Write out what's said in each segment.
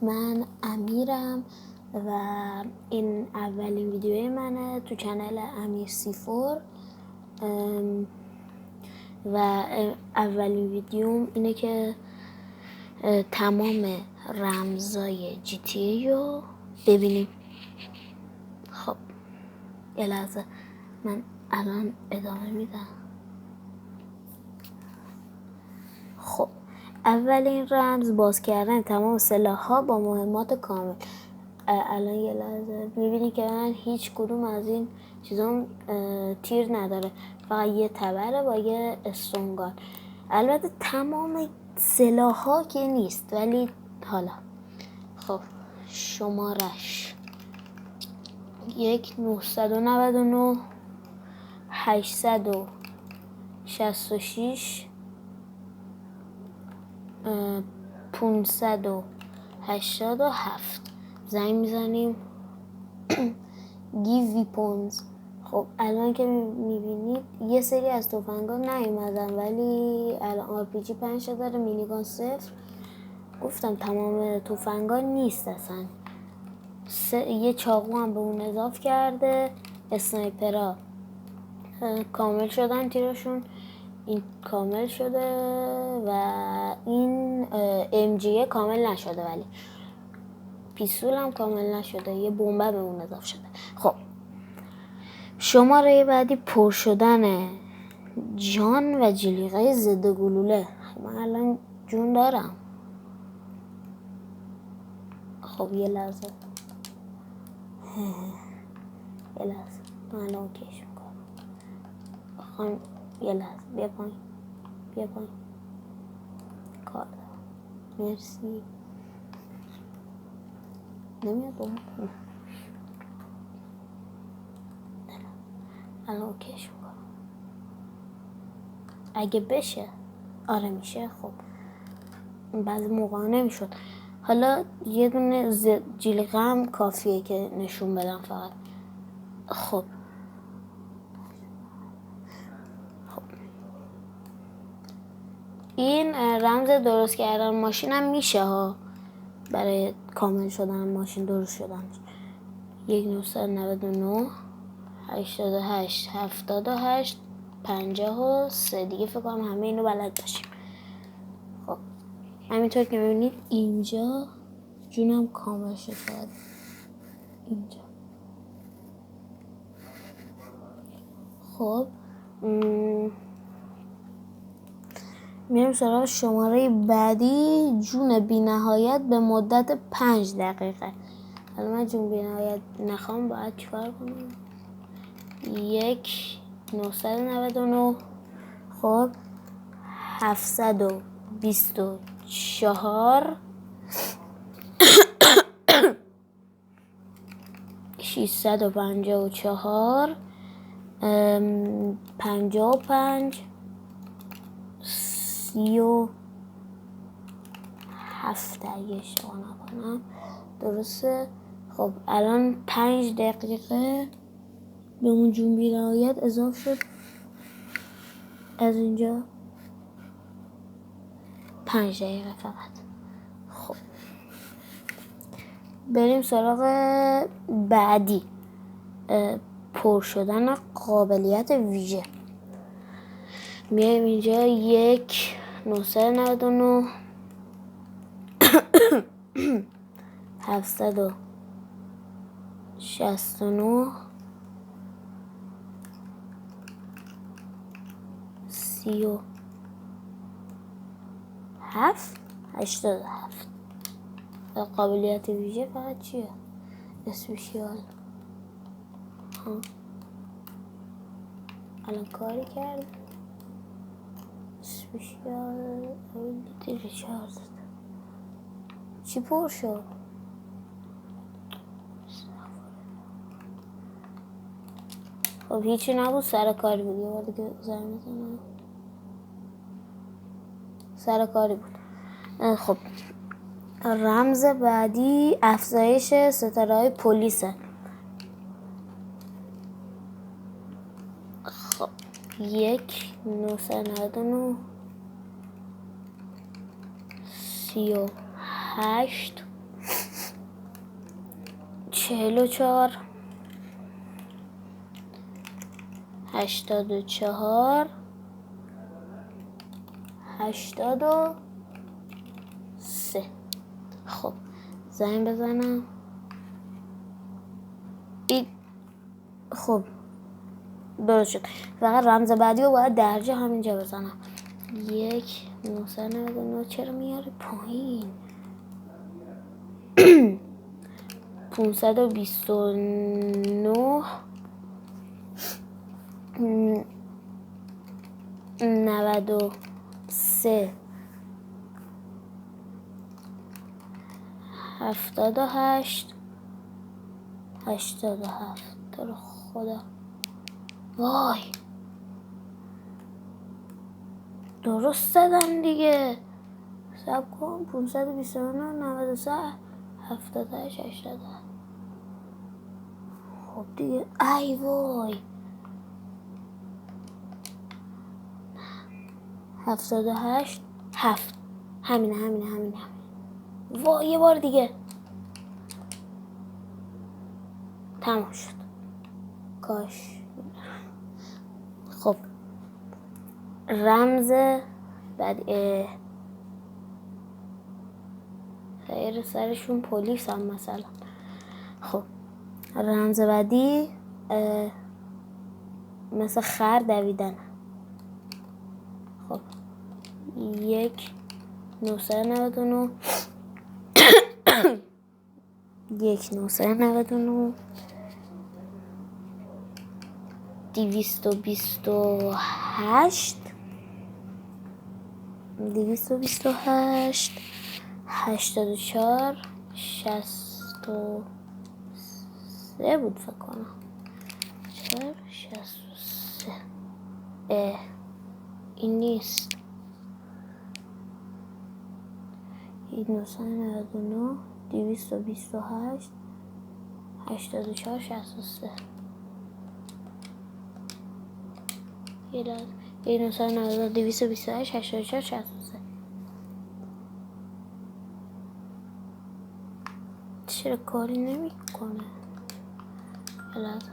من امیرم و این اولین ویدیوی منه تو کانال امیر C4 و اولین ویدیوم اینه که تمام رمزای GTA رو ببینیم. خب یه لحظه من الان ادامه میدم. خب اولین رمز باز کردن تمام سلاح‌ها با مهمات کامل. الان یه لحظه میبینی که من هیچ کدوم از این چیزام تیر نداره، فقط یه تبره با یه استونگان. البته تمام سلاح‌ها که نیست، ولی حالا خب شمارش 1999 866 587 زنگ میزنیم. گیو ویپونز. خب الان که میبینید یه سری از تفنگا نیومدن، ولی الان RPG 5 داره، مینیگان 0. گفتم تمام تفنگا نیست اصلا. یه چاقو هم به اون اضافه کرده. اسنایپرها کامل شدن تیرشون، این کامل شده و این MG کامل نشده، ولی پیستول هم کامل نشده، یه بمب به اون اضافه شده. خب شماره بعدی پر شدن جان و جلیقه ضد گلوله. من الان جون دارم. خب یه لحظه من الان اوکیش میکنم. بخوام یه لحظه بیا پایین کار دارم. مرسی. نمیاد بمون. الان اوکیش میکنم اگه بشه. آره میشه. خب بعضی موقع نمیشد. حالا یه دونه جلیقه هم کافیه که نشون بدم فقط. خب این رمز درست کردن ماشین هم میشه ها، برای کامل شدن ماشین درست شدن. 1999 88 78 53 دیگه فکر کنم همه اینو بلد باشیم. خب همینطور که میبینید اینجا جونم کامل شد. اینجا خب میریم سراغ شماره بعدی. جون بی نهایت به مدت 5 دقیقه. حالا من جون بی نهایت نخوام، باید چیکار کنم؟ 1999 خب 724 654 55 37 اگه اشتباه نکنم درسته. خب الان 5 دقیقه به اون جون بی نهایت اضافه شد. از اینجا 5 دقیقه فقط. خب بریم سراغ بعدی. پر شدن قابلیت ویژه. میایم اینجا 1999 769 37 87. قابلیت ویژه فقط چیه؟ اسپیشیال. الان کاری کرد. اسپیشیال ابیلیتی ریچارد. چی پر شد؟ خب هیچی نبود، سر کاری بود. یه بار دیگه زنگ میزنم. سر کاری بود. خب رمز بعدی افزایش ستاره های پلیسه. خب 1999 38 44 84 83. خب زنگ بزنم. خب درست شد. فقط رمز بعدی رو باید درجه همینجا بزنم. 1 999. چرا میاره پایین؟ 529 93 78 87. تو رو خدا وای درست زدم دیگه. سب کن. 529 93 78 87. خب دیگه ای وای 78 7. همینه. وای یه بار دیگه. تمام شد. کاش. خب رمز بعد خیر سرشون پلیس هم مثلا. خب رمز بعدی مثل خر دویدن. خب 1 999 1 999 228 84 63 بود فکر کنم. 63. این نیست. 999 228 84 63. یه لحظه. 999 228 84 63. چرا کاری نمی کنه؟ یه لحظه.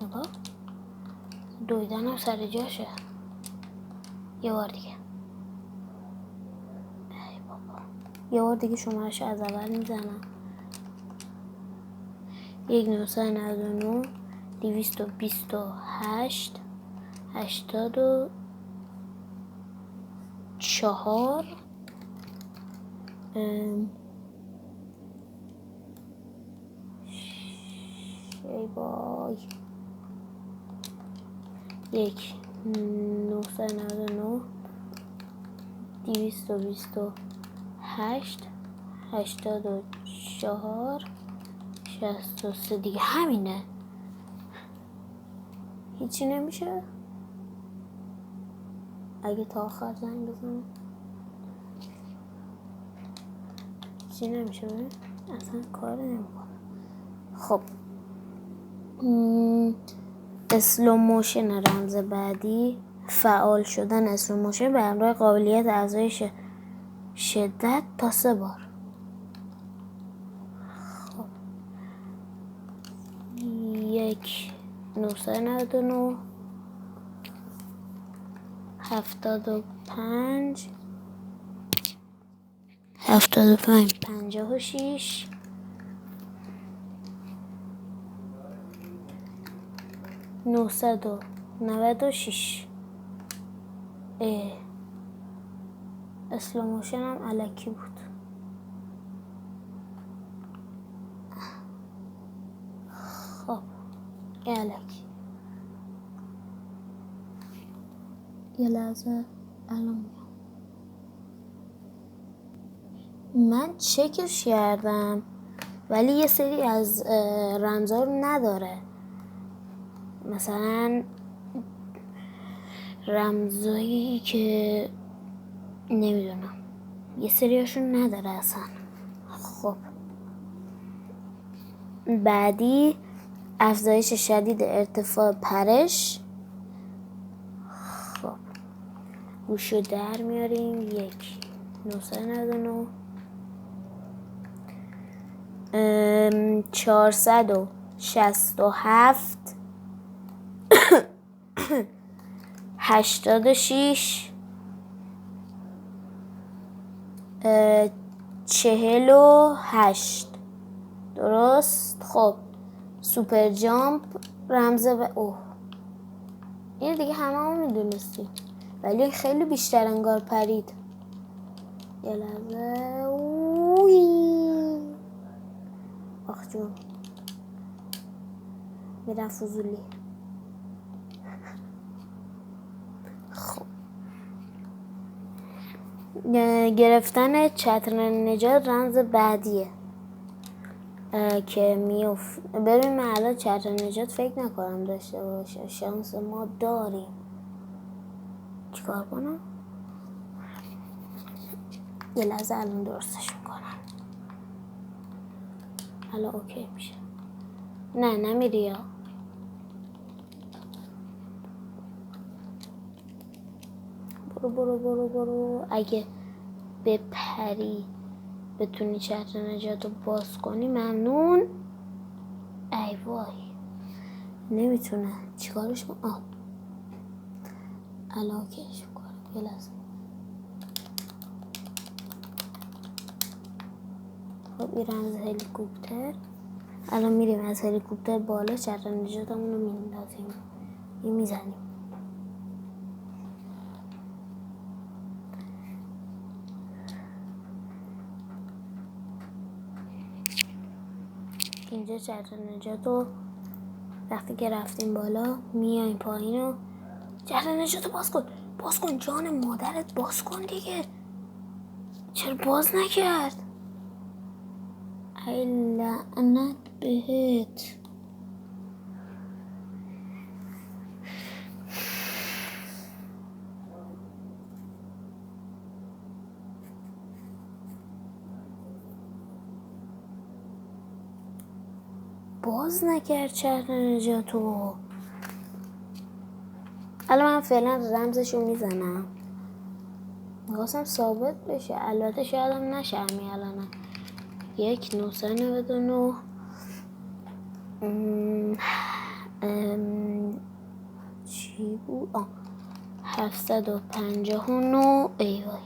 نگاه دویدنم سر جاشه. یه بار دیگه. ای بابا. یه بار دیگه شمارش از اول میزنم. 999 228 84 ای وای 1 999 228 84 63 دیگه همینه. هیچی نمیشه. اگه تا آخر زنگ بزنم هیچی نمیشه. اصلا کار نمیکنه. خب اسلو موشن رمز بعدی. فعال شدن اسلو موشن به همراه قابلیت افزایش شدت تا 3 بار. خب 1 999 75 56 996. اسلو موشن هم الکی بود. خب الکی. یه لحظه الان من چکش کردم ولی یه سری از رمزها رو نداره. مثلا رمزایی که نمیدونم یه سریاشون نداره اصلا. خب بعدی افزایش شدید ارتفاع پرش. خب گوشو در میاریم. 1 999 467 86 48. درست. خب سوپر جامپ رمز اوه این دیگه همه میدونستی، ولی خیلی بیشتر انگار پرید. یه لحظه. آخ جون میرم فضولی. خب گرفتن چتر نجات رمز بعدیه که ببین من الان چتر نجات فکر نکنم داشته باشه. شانس ما داریم. چیکار کنم؟ یه لحظه الان درستش میکنم. الان اوکی میشه. نه نمیری یا برو اگه بپری بتونی چتر نجات رو باز کنی ممنون. ای وای نمیتونه چیکارش کنم. الان اوکیش میکنم. یه لحظه. خب این رمز هلیکوپتر. الان میریم از هلیکوپتر بالا چتر نجاتمون رو میندازیم. این میزنیم. اینجا چتر نجات رو وقتی که رفتیم بالا میایم پایین و چتر نجات رو باز کن جان مادرت، باز کن دیگه. چرا باز نکرد؟ ای لعنت بهت. باز نکرد چتر نجاتو. الان من فعلا رمزشو میزنم. میخواستم ثابت بشه. البته شاید هم نشه همین الان. 1999 چی بود؟ 759. ای وای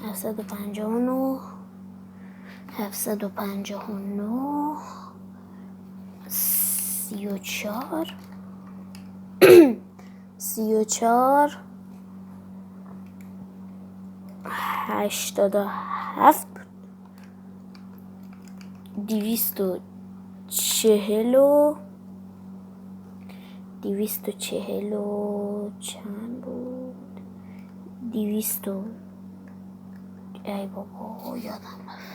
759 759 34 34 87 240 چند بود؟ 200 ای بابا یادم رفت.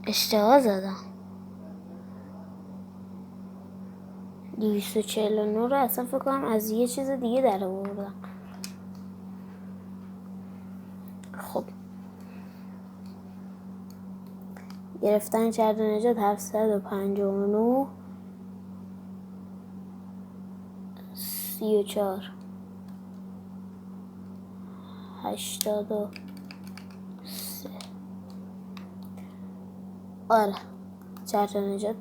اشتباه زدم. 249 رو اصلا فکر کنم از یه چیز دیگه در آوردم. خب گرفتن چتر نجات 759 34 83. آره چتر نجات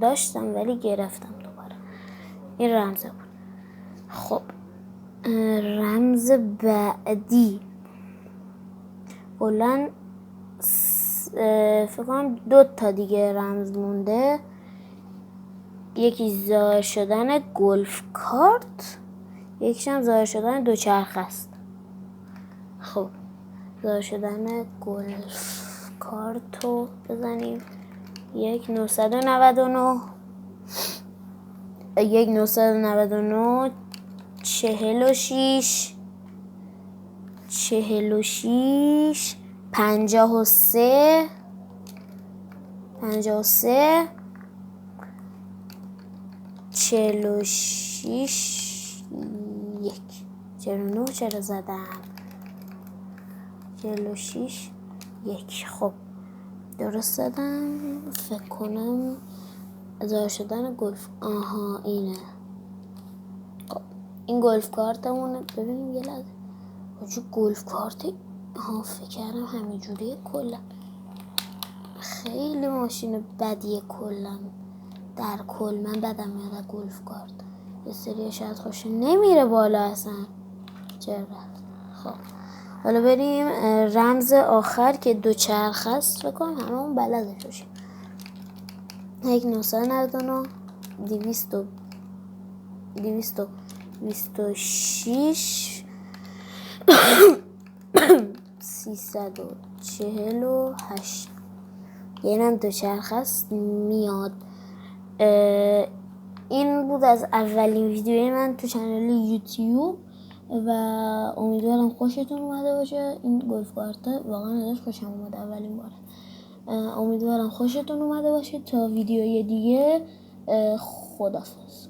داشتم ولی گرفتم دوباره. این رمزه بود. خب رمز بعدی کلاً فکر کنم 2 تا دیگه رمز مونده. یکی ظاهر شدن گلف کارت، یکیش هم ظاهر شدن دوچرخه است. خب ظاهر شدن گلف کارت رو بزنیم. 1999 1999 46 53 46 1 49. چرا زدم 46 1. خب درست زدم فکر کنم. ظاهر شدن گلف. آها اینه. خب این گلف کارتمونه. ببینیم یه لحظه. آجو گلف کارت فکر کردم همینجوریه. کلا خیلی ماشین بدیه. کلا در کل من بدم میاد گلف کارت. یه سری شاید خوش نمیره بالا اصلا. چرا؟ خب حالا بریم رمز آخر که دوچرخه است. فکر کنم همه اون بلدش باشیم. 1999 226 348. یعنی هم دوچرخه است میاد. این بود از اولین ویدیوی من تو چنل یوتیوب و امیدوارم خوشتون اومده باشه. این گلف کارت واقعا ازش خوشم اومد اولین بار. امیدوارم خوشتون اومده باشه. تا ویدیوی دیگه خداحافظ.